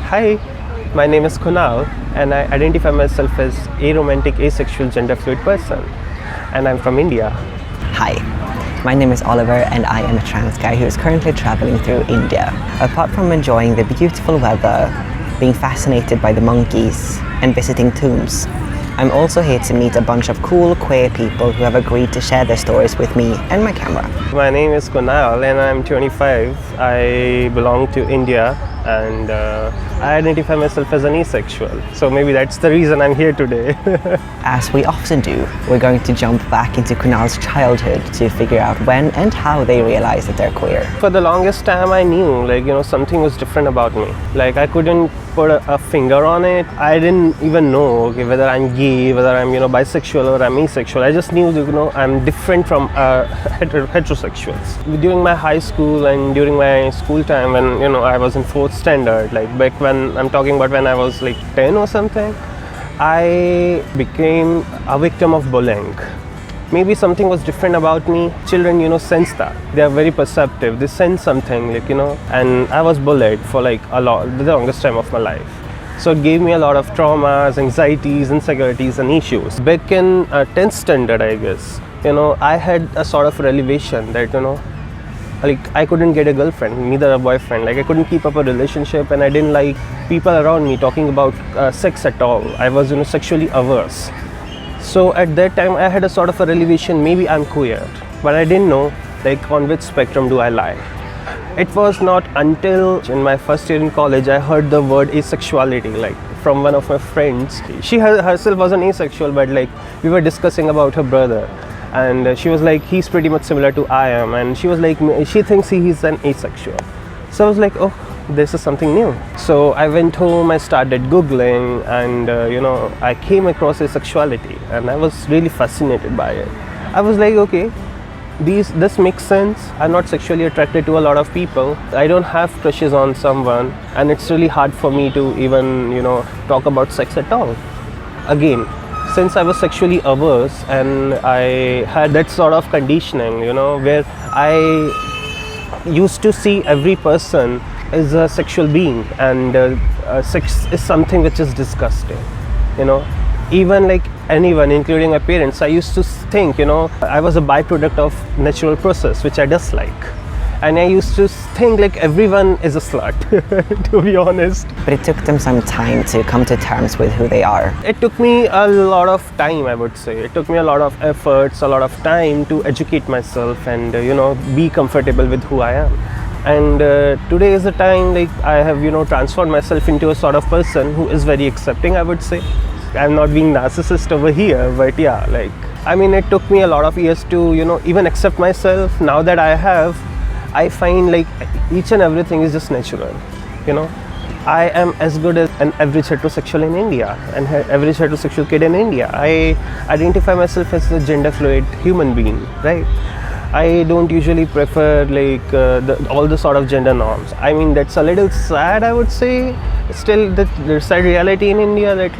Hi, my name is Kunal and I identify myself as aromantic, asexual, gender fluid person, and I'm from India. Hi, my name is Oliver and I am a trans guy who is currently traveling through India. Apart from enjoying the beautiful weather, being fascinated by the monkeys and visiting tombs, I'm also here to meet a bunch of cool queer people who have agreed to share their stories with me and my camera. My name is Kunal and I'm 25. I belong to India and I identify myself as an asexual. So maybe that's the reason I'm here today. As we often do, we're going to jump back into Kunal's childhood to figure out when and how they realized that they're queer. For the longest time I knew something was different about me. I couldn't put a finger on it. I didn't even know whether I'm gay, whether I'm bisexual or I'm asexual. I just knew I'm different from heterosexuals. During my high school and during my school time when I was in 4th standard, back when I'm talking about when I was 10 or something, I became a victim of bullying. Maybe something was different about me. Children, sense that. They are very perceptive. They sense something, and I was bullied for the longest time of my life. So it gave me a lot of traumas, anxieties, insecurities and issues. Back in 10th standard, I guess, I had a sort of revelation that, I couldn't get a girlfriend, neither a boyfriend. I couldn't keep up a relationship and I didn't like people around me talking about sex at all. I was, sexually averse. So at that time I had a sort of a revelation, maybe I'm queer, but I didn't know on which spectrum do I lie. It was not until in my first year in college I heard the word asexuality from one of my friends. She herself was an asexual, but we were discussing about her brother and she was like, he's pretty much similar to I am, and she was like, she thinks he's an asexual. So I was like, oh, this is something new. So I went home, I started Googling and I came across asexuality and I was really fascinated by it. I was like, okay, this makes sense. I'm not sexually attracted to a lot of people. I don't have crushes on someone and it's really hard for me to even talk about sex at all. Again, since I was sexually averse and I had that sort of conditioning, where I used to see every person as a sexual being and sex is something which is disgusting, even anyone, including my parents. I used to think, I was a byproduct of natural process, which I dislike. And I used to think everyone is a slut, to be honest. But it took them some time to come to terms with who they are. It took me a lot of time, I would say. It took me a lot of efforts, a lot of time to educate myself and, be comfortable with who I am. And today is the time I have, transformed myself into a sort of person who is very accepting, I would say. I'm not being narcissist over here, but yeah, it took me a lot of years to, even accept myself. Now that I have, I find each and everything is just natural, I am as good as an average heterosexual in India, and average heterosexual kid in India. I identify myself as a gender fluid human being, right? I don't usually prefer all the sort of gender norms. That's a little sad, I would say. Still, the sad reality in India that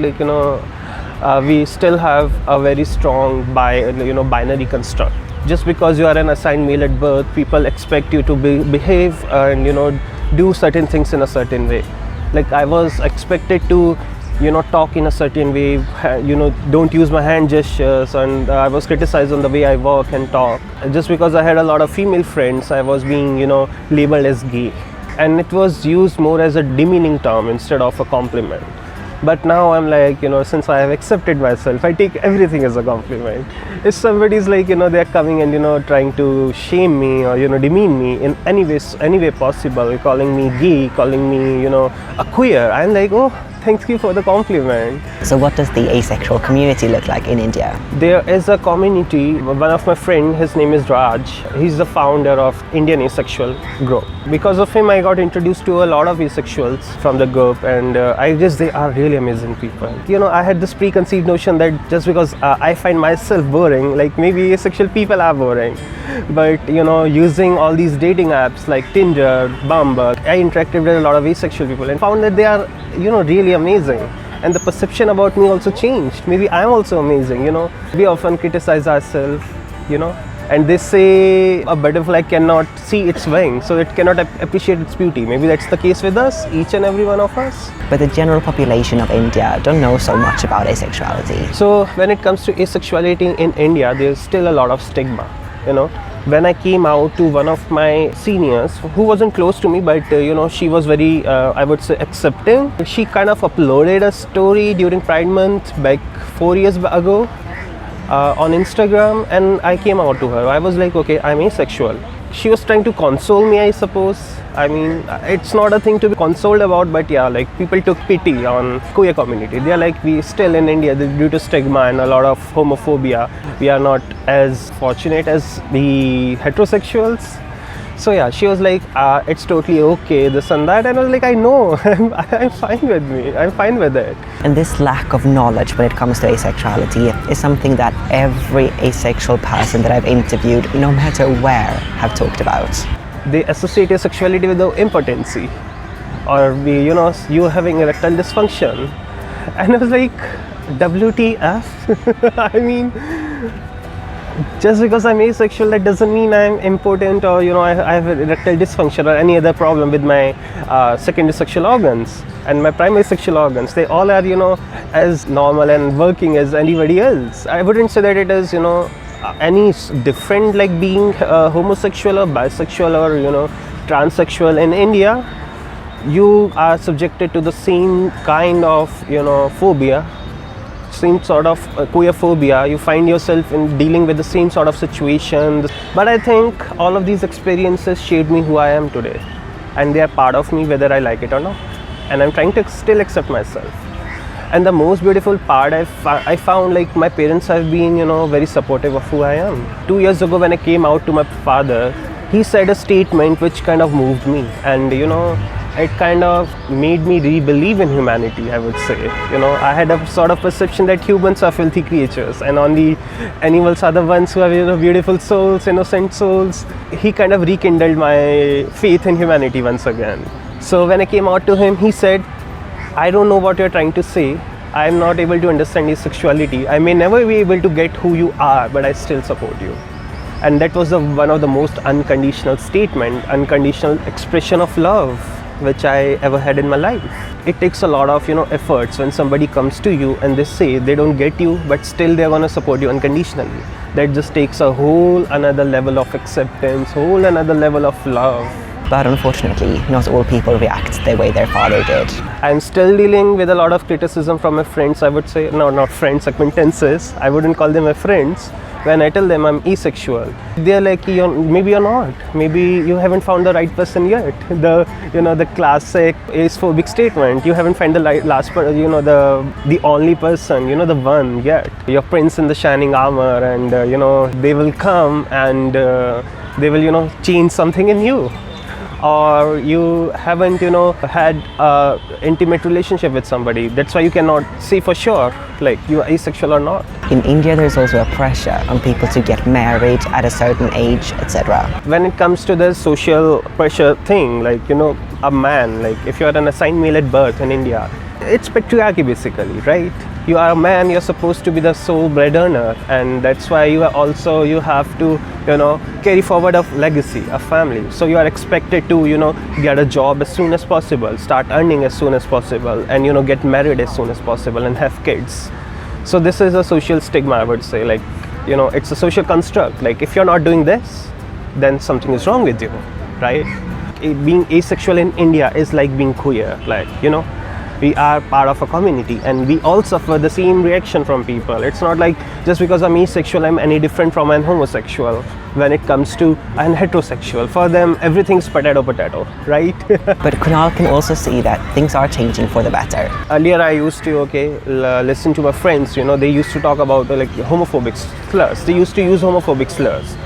we still have a very strong binary construct. Just because you are an assigned male at birth, people expect you to behave and do certain things in a certain way. I was expected to talk in a certain way, don't use my hand gestures, and I was criticized on the way I walk and talk. Just because I had a lot of female friends, I was being labeled as gay, and it was used more as a demeaning term instead of a compliment. But now I'm since I have accepted myself, I take everything as a compliment. If somebody's they're coming and trying to shame me or demean me in any way possible, calling me gay, calling me a queer, I'm like, oh, thank you for the compliment. So what does the asexual community look like in India? There is a community. One of my friends, his name is Raj. He's the founder of Indian Asexual group. Because of him, I got introduced to a lot of asexuals from the group, and I guess they are really amazing people. I had this preconceived notion that just because I find myself boring, maybe asexual people are boring. But using all these dating apps like Tinder, Bumble, I interacted with a lot of asexual people and found that they are really amazing. And the perception about me also changed. Maybe I'm also amazing. We often criticize ourselves, And they say a butterfly cannot see its wing, so it cannot appreciate its beauty. Maybe that's the case with us, each and every one of us. But the general population of India don't know so much about asexuality. So when it comes to asexuality in India, there's still a lot of stigma, you know. When I came out to one of my seniors, who wasn't close to me, but she was very, I would say, accepting. She kind of uploaded a story during Pride Month back 4 years ago on Instagram, and I came out to her. I was like, okay, I'm asexual. She was trying to console me, I suppose. I mean, it's not a thing to be consoled about, but yeah, like people took pity on queer community. They are like, we still in India, due to stigma and a lot of homophobia, we are not as fortunate as the heterosexuals. So yeah, she was like, it's totally okay, this and that. And I was like, I know, I'm fine with me. I'm fine with it. And this lack of knowledge when it comes to asexuality is something that every asexual person that I've interviewed, no matter where, have talked about. They associate asexuality with the impotency, or you having erectile dysfunction. And I was like, WTF? I mean, just because I'm asexual, that doesn't mean I'm impotent, or I have erectile dysfunction or any other problem with my secondary sexual organs and my primary sexual organs. They all are as normal and working as anybody else. I wouldn't say that it is any different, like being homosexual or bisexual or transsexual in India. You are subjected to the same kind of phobia, same sort of queer phobia. You find yourself in dealing with the same sort of situations. But I think all of these experiences shaped me who I am today, and they are part of me whether I like it or not, and I'm trying to still accept myself. And the most beautiful part, I found, like, my parents have been very supportive of who I am. 2 years ago when I came out to my father, he said a statement which kind of moved me, and it kind of made me re-believe in humanity, I would say. I had a sort of perception that humans are filthy creatures and only animals are the ones who have beautiful souls, innocent souls. He kind of rekindled my faith in humanity once again. So when I came out to him, he said, I don't know what you're trying to say. I'm not able to understand your sexuality. I may never be able to get who you are, but I still support you. And that was one of the most unconditional statement, unconditional expression of love which I ever had in my life. It takes a lot of efforts when somebody comes to you and they say they don't get you, but still they're gonna support you unconditionally. That just takes a whole another level of acceptance, whole another level of love. But unfortunately, not all people react the way their father did. I'm still dealing with a lot of criticism from my friends, I would say. No, not friends, acquaintances. I wouldn't call them my friends. When I tell them I'm asexual, they're like, maybe you're not. Maybe you haven't found the right person yet. The classic acephobic statement. You haven't found the the only person, the one yet. Your prince in the shining armor, and they will come and they will change something in you. Or you haven't had a intimate relationship with somebody. That's why you cannot say for sure like you are asexual or not. In India, there's also a pressure on people to get married at a certain age, etc. When it comes to the social pressure thing, like a man, like if you're an assigned male at birth in India, it's patriarchy basically, right? You are a man, you're supposed to be the sole breadwinner, and that's why you have to carry forward a legacy, a family. So you are expected to get a job as soon as possible, start earning as soon as possible, and get married as soon as possible and have kids. So this is a social stigma, I would say. Like it's a social construct. Like if you're not doing this, then something is wrong with you, right? Being asexual in India is like being queer. Like we are part of a community, and we all suffer the same reaction from people. It's not like just because I'm asexual, I'm any different from an homosexual. When it comes to an heterosexual, for them everything's potato, right? But Kunal can also see that things are changing for the better. Earlier I used to listen to my friends, they used to talk about like homophobic slurs. They used to use homophobic slurs.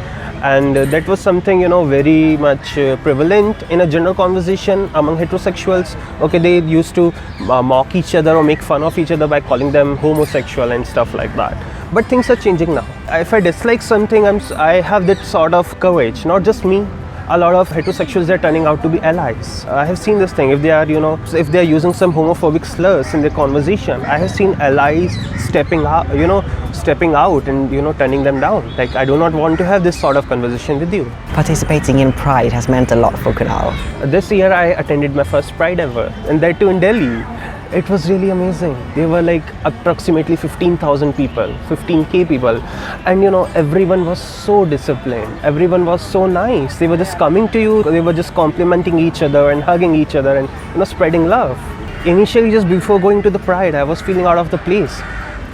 And that was something very much prevalent in a general conversation among heterosexuals. Okay, they used to mock each other or make fun of each other by calling them homosexual and stuff like that. But things are changing now. If I dislike something, I have that sort of courage, not just me, a lot of heterosexuals are turning out to be allies. I have seen this thing. If they are, if they are using some homophobic slurs in their conversation, I have seen allies stepping out, and turning them down. Like, I do not want to have this sort of conversation with you. Participating in Pride has meant a lot for Kunal. This year I attended my first Pride ever, and that too in Delhi. It was really amazing. There were like approximately 15,000 people, 15k people, and everyone was so disciplined. Everyone was so nice. They were just coming to you. They were just complimenting each other and hugging each other and spreading love. Initially, just before going to the Pride, I was feeling out of the place,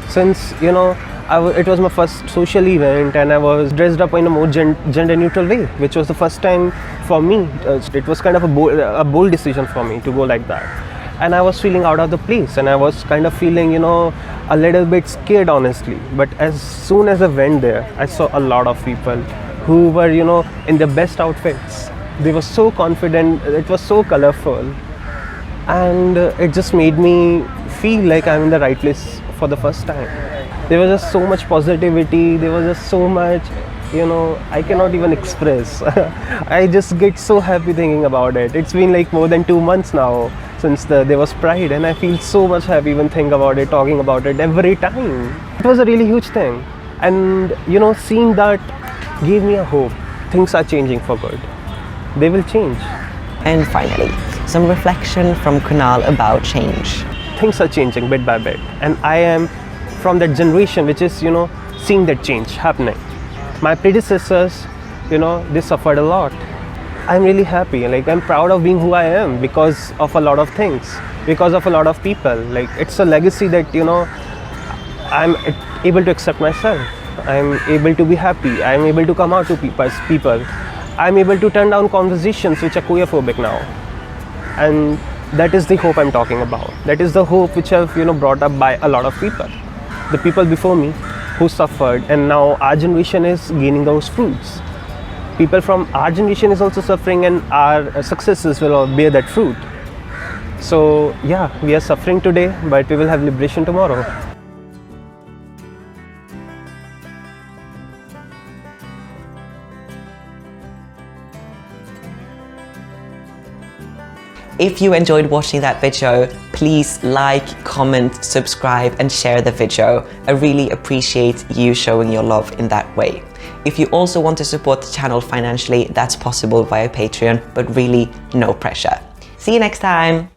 since it was my first social event and I was dressed up in a more gender neutral way, which was the first time for me. It was kind of a bold decision for me to go like that. And I was feeling out of the place, and I was kind of feeling, a little bit scared, honestly. But as soon as I went there, I saw a lot of people who were, in their best outfits. They were so confident, it was so colorful. And it just made me feel like I'm in the right place for the first time. There was just so much positivity, there was just so much, I cannot even express. I just get so happy thinking about it. It's been like more than 2 months now since there was Pride, and I feel so much happy even thinking about it, talking about it every time. It was a really huge thing, and seeing that gave me a hope. Things are changing for good. They will change. And finally, some reflection from Kunal about change. Things are changing bit by bit, and I am from that generation which is seeing that change happening. My predecessors, they suffered a lot. I'm really happy. Like, I'm proud of being who I am because of a lot of things, because of a lot of people. Like, it's a legacy that I'm able to accept myself. I'm able to be happy. I'm able to come out to people. I'm able to turn down conversations which are queerphobic now, and that is the hope I'm talking about. That is the hope which I've brought up by a lot of people, the people before me who suffered, and now our generation is gaining those fruits. People from our generation is also suffering, and our successes will all bear that fruit. So yeah, we are suffering today, but we will have liberation tomorrow. If you enjoyed watching that video, please like, comment, subscribe and share the video. I really appreciate you showing your love in that way. If you also want to support the channel financially, that's possible via Patreon, but really no pressure. See you next time.